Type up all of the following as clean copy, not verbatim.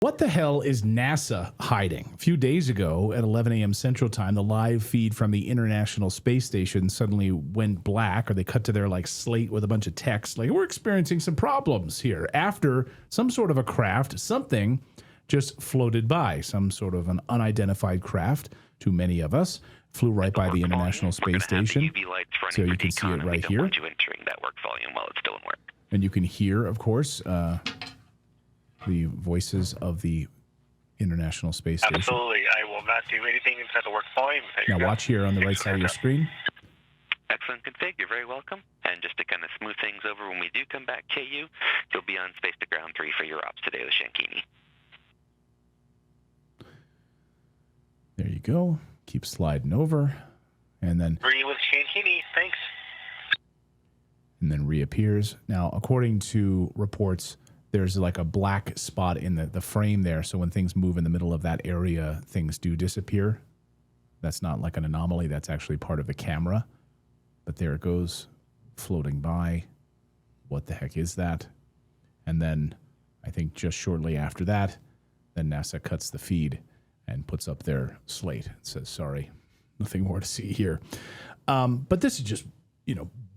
What the hell is NASA hiding? A few days ago at 11 a.m. Central Time, the live feed from the International Space Station suddenly went black, or they cut to their slate with a bunch of text. We're experiencing some problems here after some sort of a craft, something just floated by, some sort of an unidentified craft to many of us, flew right by the International Space Station. So you can see it right here. And you can hear, of course, the voices of the International Space Station. Absolutely. I will not do anything inside the work volume. Now watch here on the right side of your screen. Excellent config. You're very welcome. And just to kind of smooth things over, when we do come back, KU, you'll be on space to ground 3 for your ops today with Shankini. There you go. Keep sliding over. And then... Agree with Shankini. Thanks. And then reappears. Now, according to reports, there's a black spot in the frame there. So when things move in the middle of that area, things do disappear. That's not like an anomaly. That's actually part of the camera. But there it goes, floating by. What the heck is that? And then I think just shortly after that, then NASA cuts the feed and puts up their slate. It says, sorry, nothing more to see here. But this is just,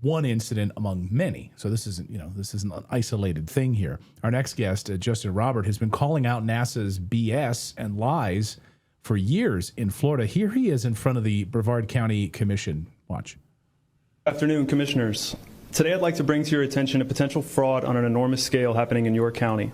one incident among many. So this isn't an isolated thing here. Our next guest, Justin Robert, has been calling out NASA's BS and lies for years in Florida. Here he is in front of the Brevard County Commission. Watch. Good afternoon, commissioners. Today I'd like to bring to your attention a potential fraud on an enormous scale happening in York County.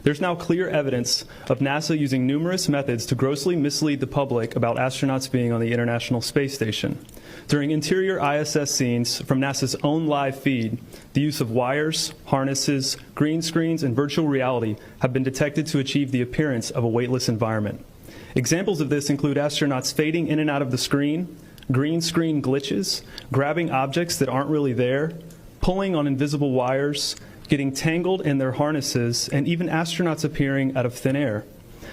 There's now clear evidence of NASA using numerous methods to grossly mislead the public about astronauts being on the International Space Station. During interior ISS scenes from NASA's own live feed, the use of wires, harnesses, green screens, and virtual reality have been detected to achieve the appearance of a weightless environment. Examples of this include astronauts fading in and out of the screen, green screen glitches, grabbing objects that aren't really there, pulling on invisible wires, getting tangled in their harnesses, and even astronauts appearing out of thin air.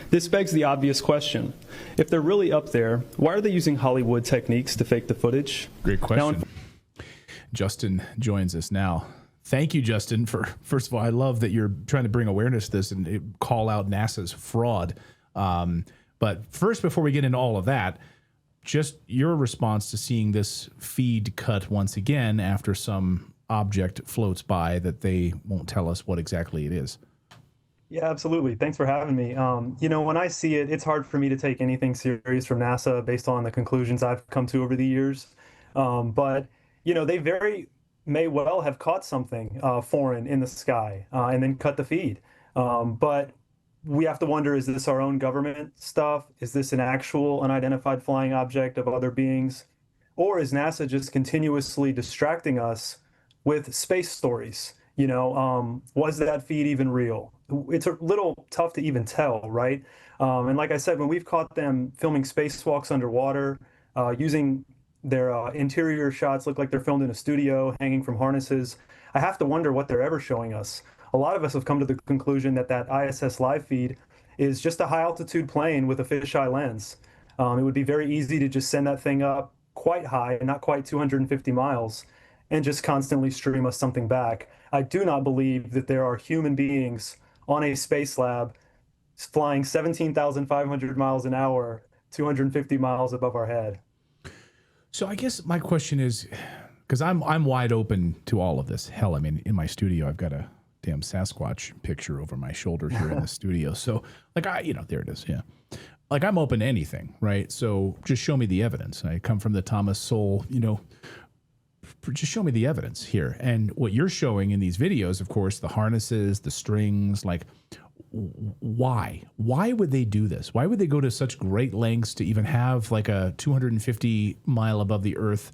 This begs the obvious question. If they're really up there, why are they using Hollywood techniques to fake the footage? Great question. Justin joins us now. Thank you, Justin, for, first of all, I love that you're trying to bring awareness to this and call out NASA's fraud. But first, before we get into all of that, just your response to seeing this feed cut once again after some object floats by that they won't tell us what exactly it is. Yeah, absolutely. Thanks for having me. When I see it, it's hard for me to take anything serious from NASA based on the conclusions I've come to over the years. But they very may well have caught something foreign in the sky and then cut the feed. But we have to wonder, is this our own government stuff? Is this an actual unidentified flying object of other beings? Or is NASA just continuously distracting us with space stories? Was that feed even real? It's a little tough to even tell, right? And like I said, when we've caught them filming spacewalks underwater, using their interior shots look like they're filmed in a studio, hanging from harnesses, I have to wonder what they're ever showing us. A lot of us have come to the conclusion that that ISS live feed is just a high-altitude plane with a fisheye lens. It would be very easy to just send that thing up quite high, not quite 250 miles, and just constantly stream us something back. I do not believe that there are human beings on a space lab flying 17,500 miles an hour, 250 miles above our head. So I guess my question is, because I'm wide open to all of this. Hell, I mean, in my studio, I've got a damn Sasquatch picture over my shoulder here in the studio. So there it is. Yeah. I'm open to anything, right? So just show me the evidence. I come from the Thomas Sowell, just show me the evidence here. And what you're showing in these videos, of course, the harnesses, the strings, why would they do this? Why would they go to such great lengths to even have a 250 mile above the earth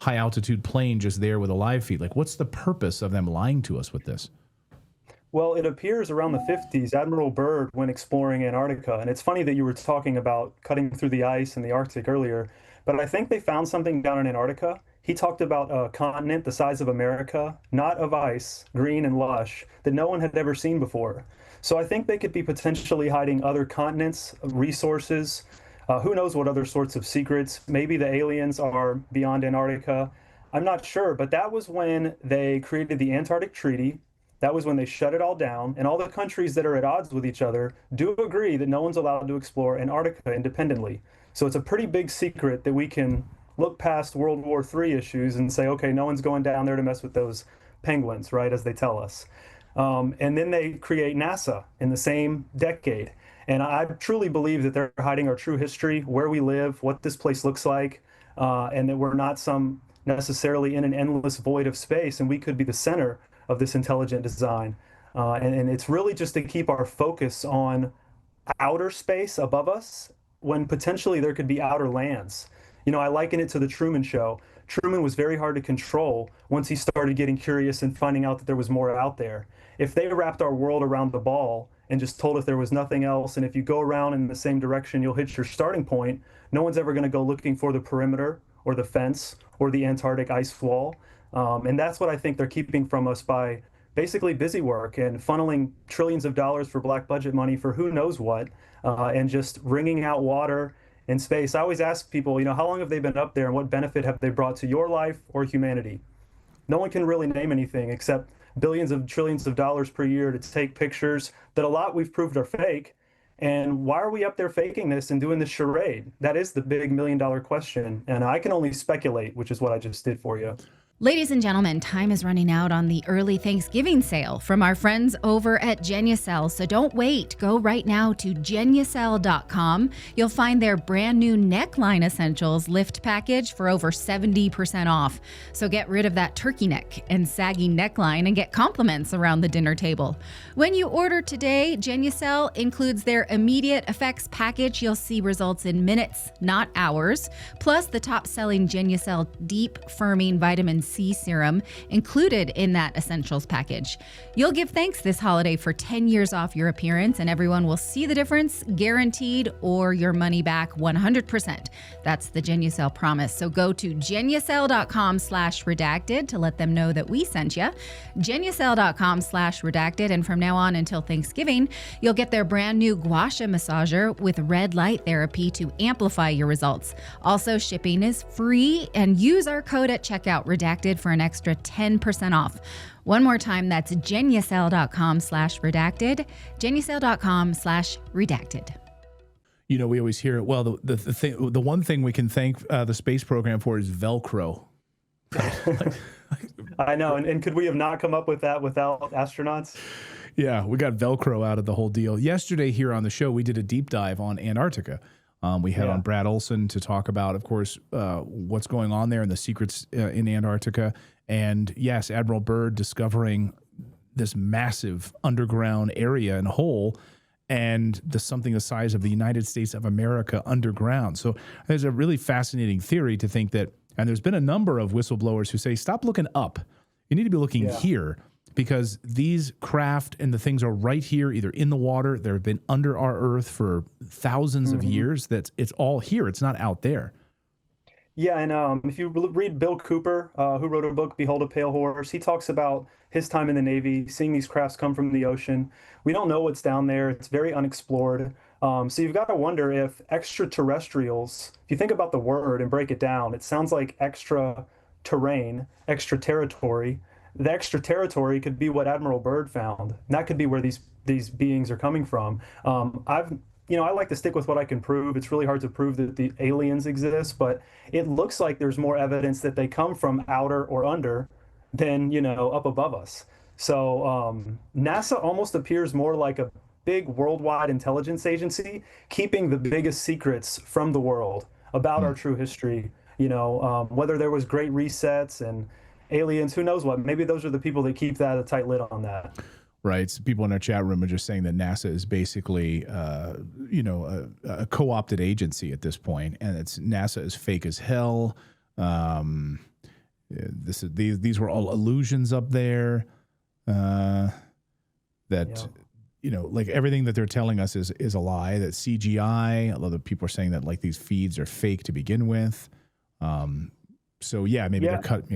high altitude plane just there with a live feed? What's the purpose of them lying to us with this? Well, it appears around the 50s, Admiral Byrd went exploring Antarctica. And it's funny that you were talking about cutting through the ice in the Arctic earlier, but I think they found something down in Antarctica. He talked about a continent the size of America, not of ice, green and lush, that no one had ever seen before. So I think they could be potentially hiding other continents, resources, who knows what other sorts of secrets. Maybe the aliens are beyond Antarctica. I'm not sure, but that was when they created the Antarctic Treaty. That was when they shut it all down, and all the countries that are at odds with each other do agree that no one's allowed to explore Antarctica independently. So it's a pretty big secret that we can look past World War III issues and say, okay, no one's going down there to mess with those penguins, right, as they tell us. And then they create NASA in the same decade. And I truly believe that they're hiding our true history, where we live, what this place looks like, and that we're not necessarily in an endless void of space, and we could be the center of this intelligent design. And it's really just to keep our focus on outer space above us when potentially there could be outer lands. I liken it to the Truman Show. Truman was very hard to control once he started getting curious and finding out that there was more out there. If they wrapped our world around the ball and just told us there was nothing else, and if you go around in the same direction, you'll hit your starting point, no one's ever going to go looking for the perimeter or the fence or the Antarctic ice wall. And that's what I think they're keeping from us by basically busy work and funneling trillions of dollars for black budget money for who knows what, and just wringing out water in space. I always ask people, how long have they been up there and what benefit have they brought to your life or humanity? No one can really name anything except billions of trillions of dollars per year to take pictures that a lot we've proved are fake. And why are we up there faking this and doing this charade? That is the big $1 million question. And I can only speculate, which is what I just did for you. Ladies and gentlemen, time is running out on the early Thanksgiving sale from our friends over at Genucel. So don't wait. Go right now to Genucel.com. You'll find their brand new neckline essentials lift package for over 70% off. So get rid of that turkey neck and saggy neckline and get compliments around the dinner table. When you order today, Genucel includes their immediate effects package. You'll see results in minutes, not hours. Plus the top-selling Genucel Deep Firming Vitamin C serum included in that essentials package. You'll give thanks this holiday for 10 years off your appearance, and everyone will see the difference, guaranteed, or your money back 100%. That's the Genucel promise. So go to Genucel.com/redacted to let them know that we sent you. Genucel.com/redacted, and from now on until Thanksgiving, you'll get their brand new gua sha massager with red light therapy to amplify your results. Also, shipping is free, and use our code at checkout, redacted, for an extra 10% off. One more time, that's Genucel.com/redacted, Genucel.com/redacted. We always hear it. Well, the one thing we can thank the space program for is Velcro. I know. And could we have not come up with that without astronauts? Yeah, we got Velcro out of the whole deal. Yesterday here on the show, we did a deep dive on Antarctica. We had on Brad Olson to talk about, of course, what's going on there and the secrets in Antarctica. And yes, Admiral Byrd discovering this massive underground area and hole, and something the size of the United States of America underground. So there's a really fascinating theory to think that, and there's been a number of whistleblowers who say, stop looking up. You need to be looking here, because these craft and the things are right here, either in the water, they've been under our earth for thousands of years. It's all here. It's not out there. Yeah, and if you read Bill Cooper, who wrote a book, Behold a Pale Horse, he talks about his time in the Navy, seeing these crafts come from the ocean. We don't know what's down there. It's very unexplored. So you've got to wonder if extraterrestrials, if you think about the word and break it down, it sounds like extra terrain, extra territory. The extra territory could be what Admiral Byrd found. And that could be where these beings are coming from. I like to stick with what I can prove. It's really hard to prove that the aliens exist, but it looks like there's more evidence that they come from outer or under than, up above us. So NASA almost appears more like a big worldwide intelligence agency, keeping the biggest secrets from the world about our true history, whether there was great resets and aliens, who knows what. Maybe those are the people that keep a tight lid on that. Right. So people in our chat room are just saying that NASA is basically, a co-opted agency at this point, and NASA is fake as hell. These were all illusions up there. Like everything that they're telling us is a lie. That CGI. A lot of people are saying that these feeds are fake to begin with. They're cut.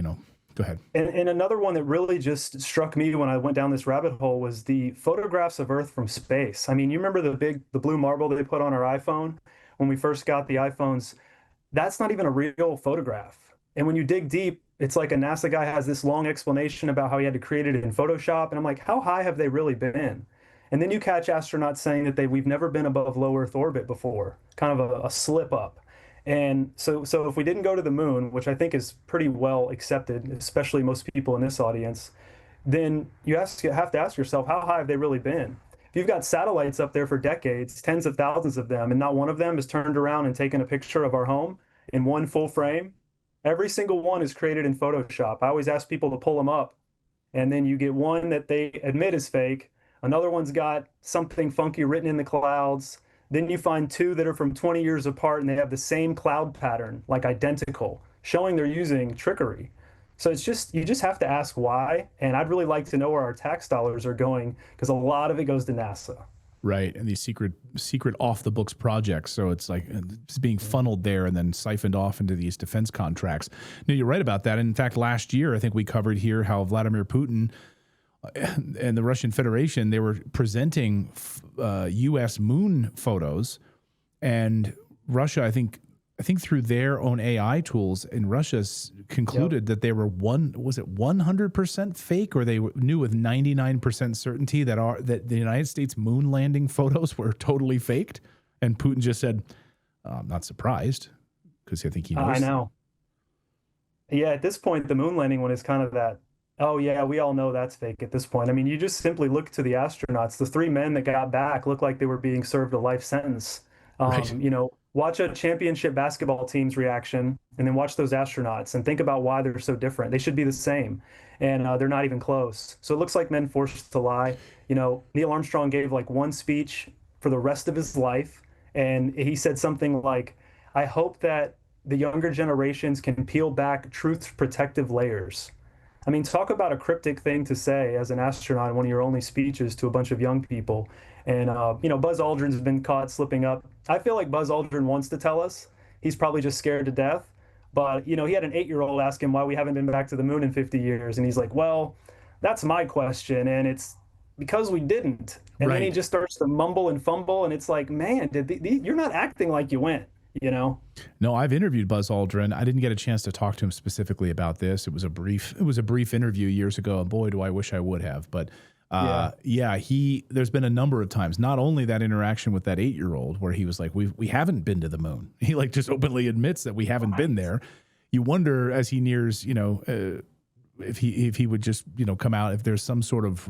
Go ahead. And another one that really just struck me when I went down this rabbit hole was the photographs of Earth from space. I mean, you remember the blue marble that they put on our iPhone when we first got the iPhones? That's not even a real photograph. And when you dig deep, it's like a NASA guy has this long explanation about how he had to create it in Photoshop. And I'm like, how high have they really been? And then you catch astronauts saying that we've never been above low Earth orbit before, kind of a slip up. And so if we didn't go to the moon, which I think is pretty well accepted, especially most people in this audience, then you have to ask yourself, how high have they really been? If you've got satellites up there for decades, tens of thousands of them, and not one of them has turned around and taken a picture of our home in one full frame, every single one is created in Photoshop. I always ask people to pull them up, and then you get one that they admit is fake. Another one's got something funky written in the clouds. Then you find two that are from 20 years apart and they have the same cloud pattern, like identical, showing they're using trickery. So it's just, you just have to ask why. And I'd really like to know where our tax dollars are going, because a lot of it goes to NASA. Right. And these secret off the books projects. So it's like it's being funneled there and then siphoned off into these defense contracts. No, you're right about that. And in fact, last year, I think we covered here how Vladimir Putin and the Russian Federation, they were presenting U.S. moon photos, and Russia, I think through their own AI tools, and Russia's concluded that they were 100% fake, or they knew with 99% certainty that the United States moon landing photos were totally faked. And Putin just said, "I'm not surprised," because I think he knows. I know. Yeah, at this point, the moon landing one is kind of that. Oh, yeah, we all know that's fake at this point. I mean, you just simply look to the astronauts. The three men that got back looked like they were being served a life sentence. Right. You know, watch a championship basketball team's reaction and then watch those astronauts and think about why they're so different. They should be the same, and they're not even close. So it looks like men forced to lie. You know, Neil Armstrong gave like one speech for the rest of his life, and he said something like, I hope that the younger generations can peel back truth's protective layers. I mean, talk about a cryptic thing to say as an astronaut in one of your only speeches to a bunch of young people. And, you know, Buzz Aldrin's been caught slipping up. I feel like Buzz Aldrin wants to tell us. He's probably just scared to death. But, you know, he had an 8-year-old ask him why we haven't been back to the moon in 50 years. And he's like, well, that's my question. And it's because we didn't. And then he just starts to mumble and fumble. And it's like, man, you're not acting like you went. You know? No, I've interviewed Buzz Aldrin. I didn't get a chance to talk to him specifically about this. It was a brief interview years ago, and boy, do I wish I would have. But there's been a number of times, not only that interaction with that 8-year-old where he was like, we haven't been to the moon. He like just openly admits that we haven't been there. You wonder as he nears, you know, if he would just, you know, come out, if there's some sort of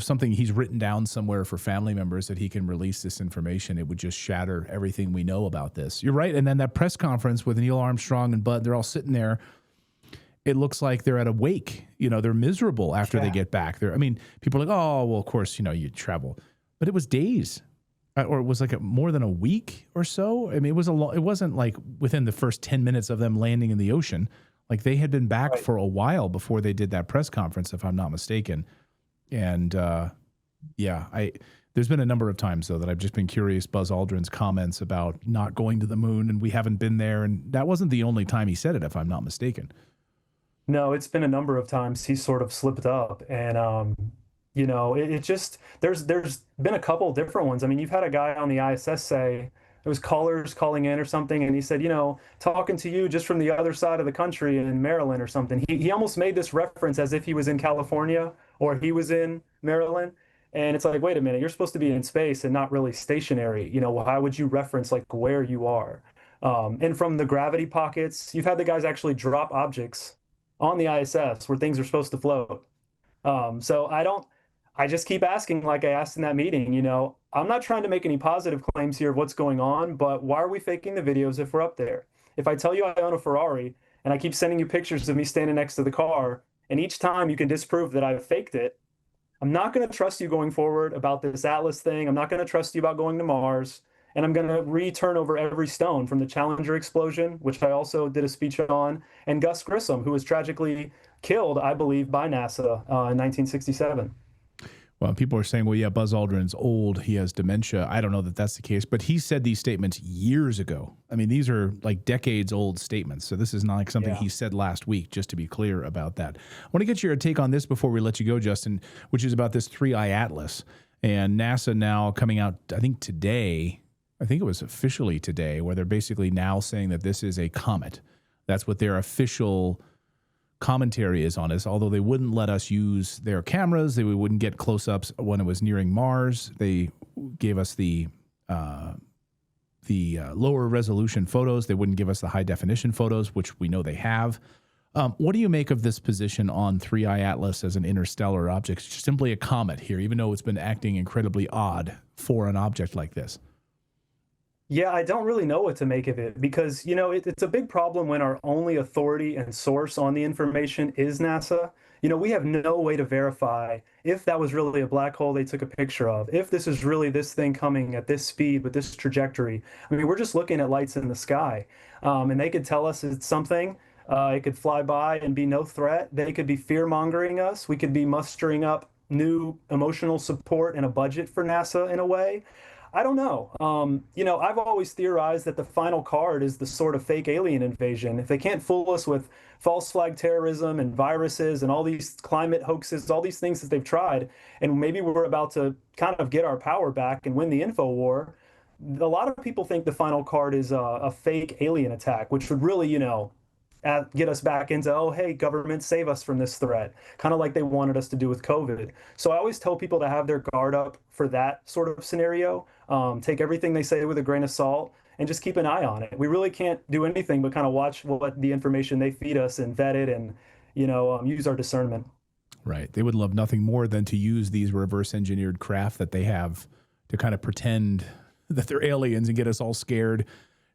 something he's written down somewhere for family members that he can release this information, it would just shatter everything we know about this. You're right. And then that press conference with Neil Armstrong and Bud, they're all sitting there. It looks like they're at a wake. You know, they're miserable after they get back there. I mean, people are like, oh, well, of course, you know, you travel. But it was days. Or it was like more than a week or so. I mean, it wasn't like within the first 10 minutes of them landing in the ocean. Like they had been back for a while before they did that press conference, if I'm not mistaken. And there's been a number of times, though, that I've just been curious, Buzz Aldrin's comments about not going to the moon and we haven't been there. And that wasn't the only time he said it, if I'm not mistaken. No, it's been a number of times he's sort of slipped up. And, you know, it just, there's been a couple different ones. I mean, you've had a guy on the ISS say, there was callers calling in or something, and he said, you know, talking to you just from the other side of the country in Maryland or something. He almost made this reference as if he was in California or he was in Maryland. And it's like, wait a minute, you're supposed to be in space and not really stationary. You know, why would you reference like where you are? And from the gravity pockets, you've had the guys actually drop objects on the ISS where things are supposed to float. So I just keep asking, like I asked in that meeting, you know, I'm not trying to make any positive claims here of what's going on, but why are we faking the videos if we're up there? If I tell you I own a Ferrari and I keep sending you pictures of me standing next to the car, and each time you can disprove that I've faked it, I'm not going to trust you going forward about this Atlas thing. I'm not going to trust you about going to Mars. And I'm going to return over every stone from the Challenger explosion, which I also did a speech on, and Gus Grissom, who was tragically killed, I believe, by NASA in 1967. Well, people are saying, well, yeah, Buzz Aldrin's old. He has dementia. I don't know that that's the case, but he said these statements years ago. I mean, these are like decades old statements. So this is not like something he said last week, just to be clear about that. I want to get your take on this before we let you go, Justin, which is about this 3i Atlas. And NASA now coming out, I think today, I think it was officially today, where they're basically now saying that this is a comet. That's what their official commentary is on this. Although they wouldn't let us use their cameras, we wouldn't get close-ups when it was nearing Mars. They gave us the lower resolution photos. They wouldn't give us the high definition photos, which we know they have. What do you make of this position on 3I Atlas as an interstellar object? It's just simply a comet here, even though it's been acting incredibly odd for an object like this. Yeah, I don't really know what to make of it because, you know, it's a big problem when our only authority and source on the information is NASA. You know, we have no way to verify if that was really a black hole they took a picture of, if this is really this thing coming at this speed with this trajectory. I mean, we're just looking at lights in the sky, and they could tell us it's something. It could fly by and be no threat. They could be fear-mongering us. We could be mustering up new emotional support and a budget for NASA in a way. I don't know. You know, I've always theorized that the final card is the sort of fake alien invasion. If they can't fool us with false flag terrorism and viruses and all these climate hoaxes, all these things that they've tried, and maybe we're about to kind of get our power back and win the info war, a lot of people think the final card is a fake alien attack, which would really, you know, get us back into, oh, hey, government, save us from this threat, kind of like they wanted us to do with COVID. So I always tell people to have their guard up for that sort of scenario. Take everything they say with a grain of salt and just keep an eye on it. We really can't do anything but kind of watch what the information they feed us and vet it and, you know, use our discernment. Right. They would love nothing more than to use these reverse engineered craft that they have to kind of pretend that they're aliens and get us all scared.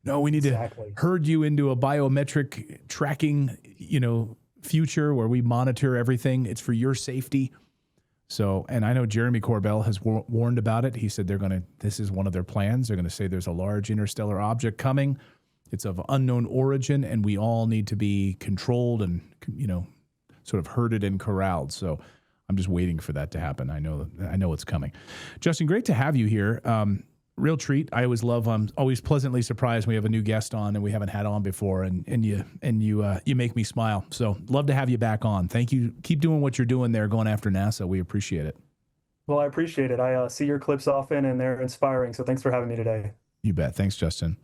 No, we need to herd you into a biometric tracking, you know, future where we monitor everything. It's for your safety. So, and I know Jeremy Corbell has warned about it. He said this is one of their plans. They're going to say there's a large interstellar object coming. It's of unknown origin, and we all need to be controlled and, you know, sort of herded and corralled. So I'm just waiting for that to happen. I know it's coming. Justin, great to have you here. Real treat. I always love. I'm always pleasantly surprised when we have a new guest on and we haven't had on before, and you make me smile. So love to have you back on. Thank you. Keep doing what you're doing there, going after NASA. We appreciate it. Well, I appreciate it. I see your clips often, and they're inspiring. So thanks for having me today. You bet. Thanks, Justin.